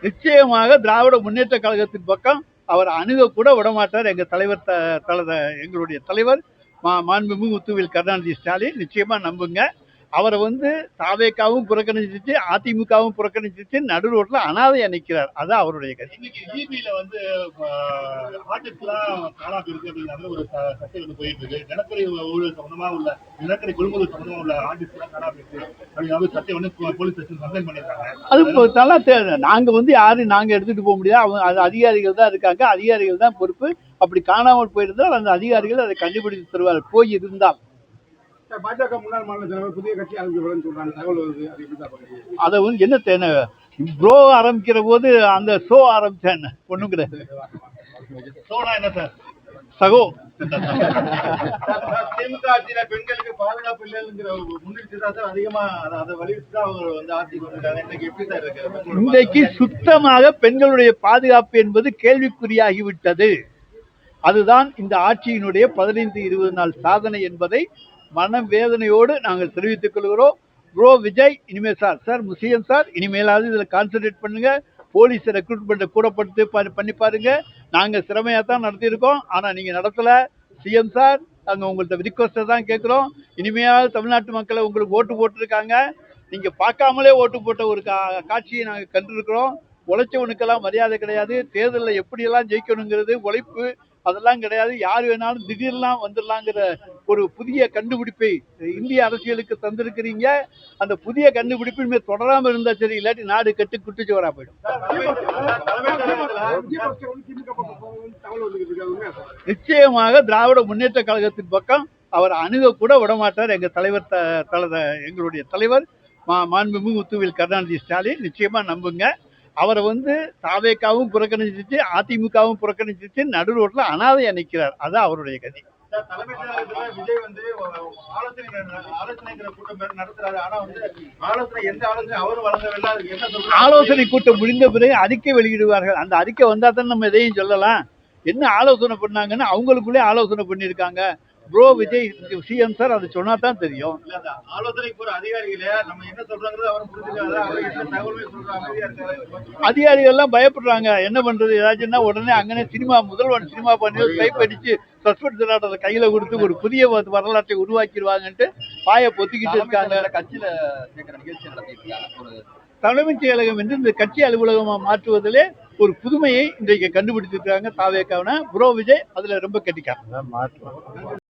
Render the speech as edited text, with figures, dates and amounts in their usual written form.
நிச்சயமாக திராவிட முன்னேற்ற கழகத்தின் பக்கம் அவர் அணுக கூட விடமாட்டார். எங்க தலைவர் எங்களுடைய தலைவர் மாண்புமிகு முத்துவேல் கருணாநிதி ஸ்டாலின் நிச்சயமா நம்புங்க. அவரை தாவேக்காவும் புறக்கணிச்சிச்சு, அதிமுகவும் புறக்கணிச்சிச்சு, நடு ரோட்ல அனாதையா நிற்கிறார். அதான் அவருடைய கட்சி. இன்னைக்கு ஜிபியில ஆர்டிஸ்ட்லாம் காணாம இருக்கு அப்படிங்கிற ஒரு சர்ச்சை போயிட்டு இருக்கு. நிலக்கரி ஊழல் சம்பந்தமா உள்ள நிலக்கரி கொள்முதல் சம்பந்தமா உள்ள ஆர்டிஸ்ட்லாம் காணாம இருக்கு அப்படிங்கிற சர்ச்சை போலீஸ் ஸ்டேஷன் கம்ப்ளைண்ட் பண்ணிருக்காங்க. அது நல்லா நாங்க யாரும் நாங்க எடுத்துட்டு போக முடியாது. அவங்க அது அதிகாரிகள் தான் இருக்காங்க, அதிகாரிகள் தான் பொறுப்பு. அப்படி காணாமல் போயிருந்தால் அந்த அதிகாரிகள் அதை கண்டுபிடித்து தருவார். போய் இருந்தால் பாஜக முன்னாள் மாநில தலைவர் புதிய கட்சி ஆரம்பிக்கிறோம்னு சொல்றாங்க. தகவல் வருது. அதை என்ன தேவை? ப்ரோ ஆரம்பிக்கிற போது அந்த ஷோ ஆரம்பிச்சேன் ஒண்ணும் கிடையாது. சோனா என்ன சார் சகோ திமுக ஆட்சியில பெண்களுக்கு பாதுகாப்பு இல்லைங்கிற முன்னிட்டு தான் சார் அதிகமா அதை வலியுறுத்தி தான் அவங்க ஆட்சி கொண்டிருக்காங்க. இன்னைக்கு எப்படி சார் இருக்கு? இன்றைக்கு சுத்தமாக பெண்களுடைய பாதுகாப்பு என்பது கேள்விக்குறியாகிவிட்டது. அதுதான் இந்த ஆட்சியினுடைய 15-20 நாள் சாதனை என்பதை மனவேதனையோடு நாங்கள் தெரிவித்துக் கொள்கிறோம். ப்ரோ விஜய் இனிமேல் சார் முசியம் சார் இனிமேலாவது இதில் கான்சன்ட்ரேட் பண்ணுங்க. போலீஸ் ரெக்ரூட்மெண்ட்டை கூட பண்ணி பாருங்க. நாங்கள் திறமையாக தான் நடத்தியிருக்கோம், ஆனால் நீங்கள் நடத்தலை. சிஎம் சார் நாங்கள் உங்கள்கிட்ட ரிக்வஸ்ட்டை தான் கேட்குறோம். இனிமையாவது தமிழ்நாட்டு மக்களை உங்களுக்கு ஓட்டு போட்டிருக்காங்க. நீங்கள் பார்க்காமலே ஓட்டு போட்ட ஒரு காட்சியை நாங்கள் கண்டிருக்கிறோம். உழைச்சவனுக்கெல்லாம் மரியாதை கிடையாது. தேர்தலில் எப்படியெல்லாம் ஜெயிக்கணுங்கிறது உழைப்பு அதெல்லாம் கிடையாது. யார் வேணாலும் திடீர்லாம் வந்துடலாங்கிற ஒரு புதிய கண்டுபிடிப்பை இந்திய அரசியலுக்கு தந்திருக்கிறீங்க. அந்த புதிய கண்டுபிடிப்பு தொடராமல் இருந்தா சரி, இல்லாட்டி நாடு கெட்டு குட்டிச்சுவரா போயிடும். நிச்சயமாக திராவிட முன்னேற்ற கழகத்தின் பக்கம் அவர் அணுக கூட விடமாட்டார். எங்க தலைவர் எங்களுடைய தலைவர் மாண்புமிகு முத்துவேல் கருணாநிதி ஸ்டாலின் நிச்சயமா நம்புங்க. அவரை தாவேக்காவும் புறக்கணிச்சிச்சு, அதிமுகவும் புறக்கணிச்சிச்சு, நடு ரோட்ல அனாதையா நிற்கிறார். அதான் அவருடைய கதி. தலைமைச் செயலகத்துல விஜய் ஆலோசனைங்கிற கூட்டம் நடத்துறாரு. ஆனா ஆலோசனை எந்த ஆலோசனை அவரும் வழங்கவில்லை. அதுக்கு என்ன சொல்றாங்க? ஆலோசனை கூட்டம் முடிந்த பிறகு அறிக்கை வெளியிடுவார்கள். அந்த அறிக்கை வந்தா தான் நம்ம எதையும் சொல்லலாம். என்ன ஆலோசனை பண்ணாங்கன்னு அவங்களுக்குள்ளே ஆலோசனை பண்ணியிருக்காங்க. ப்ரோ விஜய் சிஎம் சார் அதை சொன்னா தான் தெரியும். ஆலோசனைக்கு ஒரு அதிகாரிகளே நம்ம என்ன சொல்றாங்கிறது அவரும் புரிஞ்சுக்காத. அவர் என்ன தகவலுமே சொல்ற அமைதியா இருக்காரு. அதிகாரிகள் எல்லாம் பயப்படுறாங்க. என்ன பண்றது? ஏதாச்சும்னா உடனே அங்கே முதல்வன் சினிமா பண்ணி டைப் அடிச்சு சஸ்பெண்ட் ஆர்டரை கையில கொடுத்து ஒரு புதிய வரலாற்றை உருவாக்கிடுவாங்கன்ட்டு பாய பொத்திக்கிட்டு இருக்காங்க. கட்சியில சேர்க்கிற நிகழ்ச்சி நடத்திட்டு தலைமைச் செயலகம் என்று இந்த கட்சி அலுவலகமாக மாற்றுவதிலே ஒரு புதுமையை இன்றைக்கு கண்டுபிடிச்சிருக்காங்க தாவேக்காவன. ப்ரோ விஜய் அதுல ரொம்ப கெட்டிக்காரங்க.